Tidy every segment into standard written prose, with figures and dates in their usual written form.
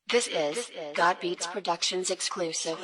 This is God Beats Productions exclusive.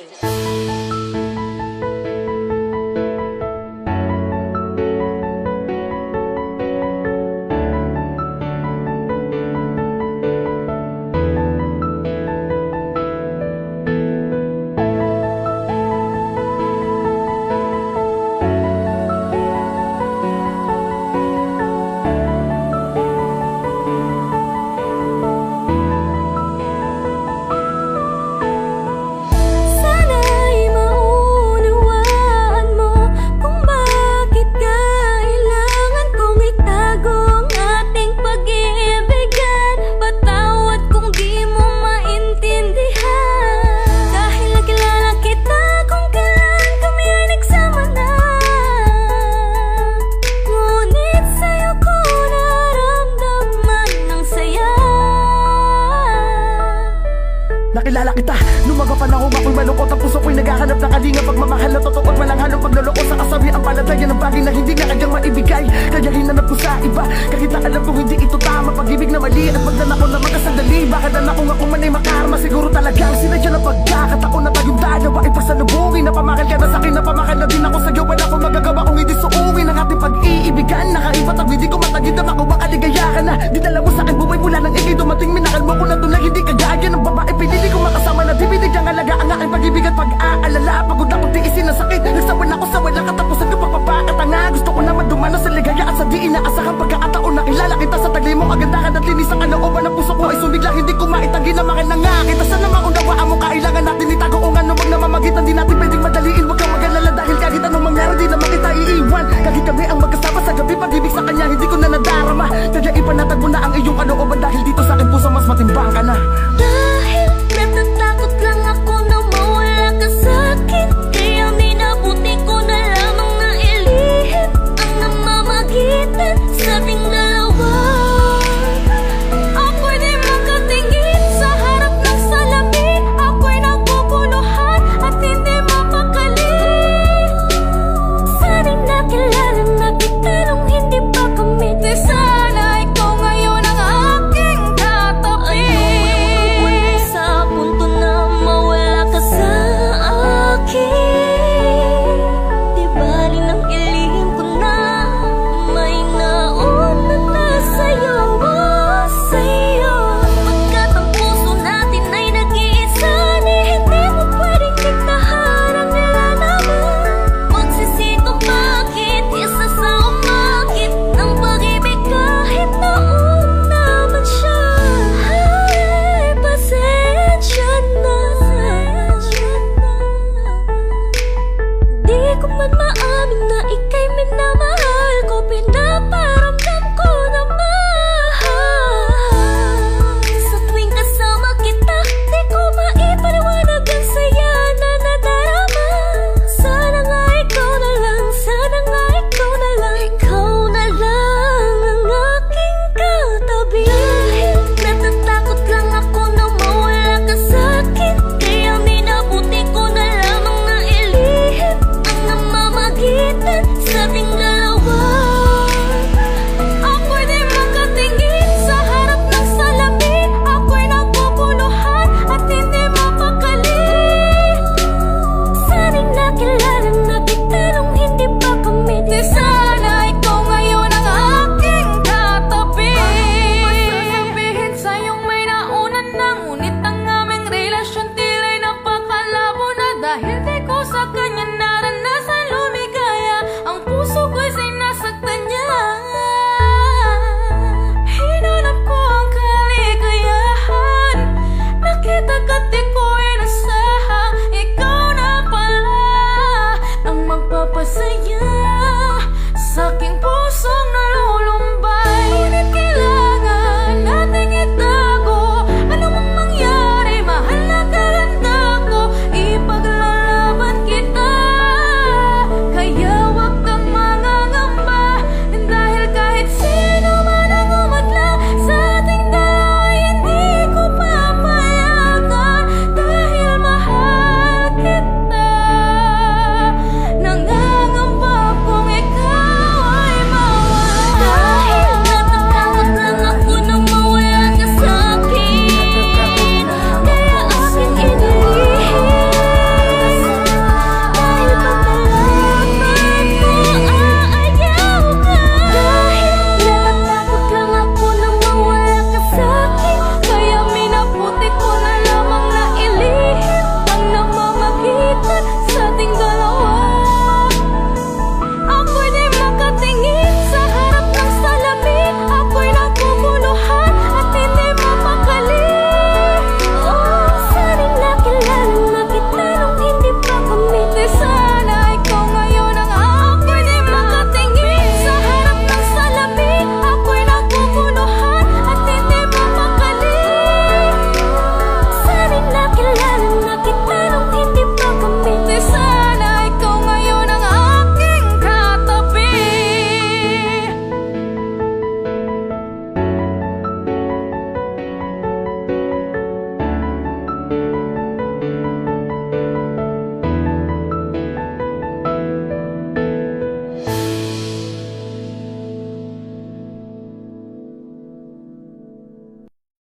Nakilala kita, nung mga panahon ako'y malungkot. Ang puso ko'y naghahanap ng kalinga, pagmamahal na totoo at walang halong pagloloko. Sa kasawi ang palataya ng bagay na hindi na kanyang maibigay. Kaya hinanap ko sa iba, kahit na alam kong hindi ito tama. Pag-ibig na mali at magdanako na magkasandali. Baka na kung ako man ay makarma, siguro talagang sinadya ng pagkakataon na tayong dalawa ay pasalubungin. Napamakal ka na sa'kin, napamakal na din ako sa'yo. Wala akong magagawa kung hindi suungin ang ating pag-iibigan. Nakaibat ang hindi ko matagid na ako baka ligaya ka na. Dinala mo sa'kin buhay mula nang ikay dumating. Minakal mo ko na doon na hindi kagaya ng babae. Pinili ko makasama na di binigyang alaga ang aking pag-ibig at pag-aalala. Pagod akong tiisin ang sakit, nagsawa na ako sa walang katapusan ng pagpapakatanga. Gusto ko naman dumano sa ligaya at sa di inaasahang pagkakataon. Nakilala kita sa tagli mong kagandahan at linis ang kalooban ng puso ko ay sumigla. Hindi ko maitanggi na mahal na nga kita. Sana maunawaan mo kailangan natin itago o nga wag na mamagitan. Di natin pwedeng madaliin, wag kang mag-alala dahil kahit anong mangyari di naman kita iiwan. Kahit kami ang magkasama sa gabi, pag-ibig sa kanya hindi ko na nadarama. Kaya ipanatag mo na ang iyong kalooban dahil dito sa akin puso mas matimbang ka na.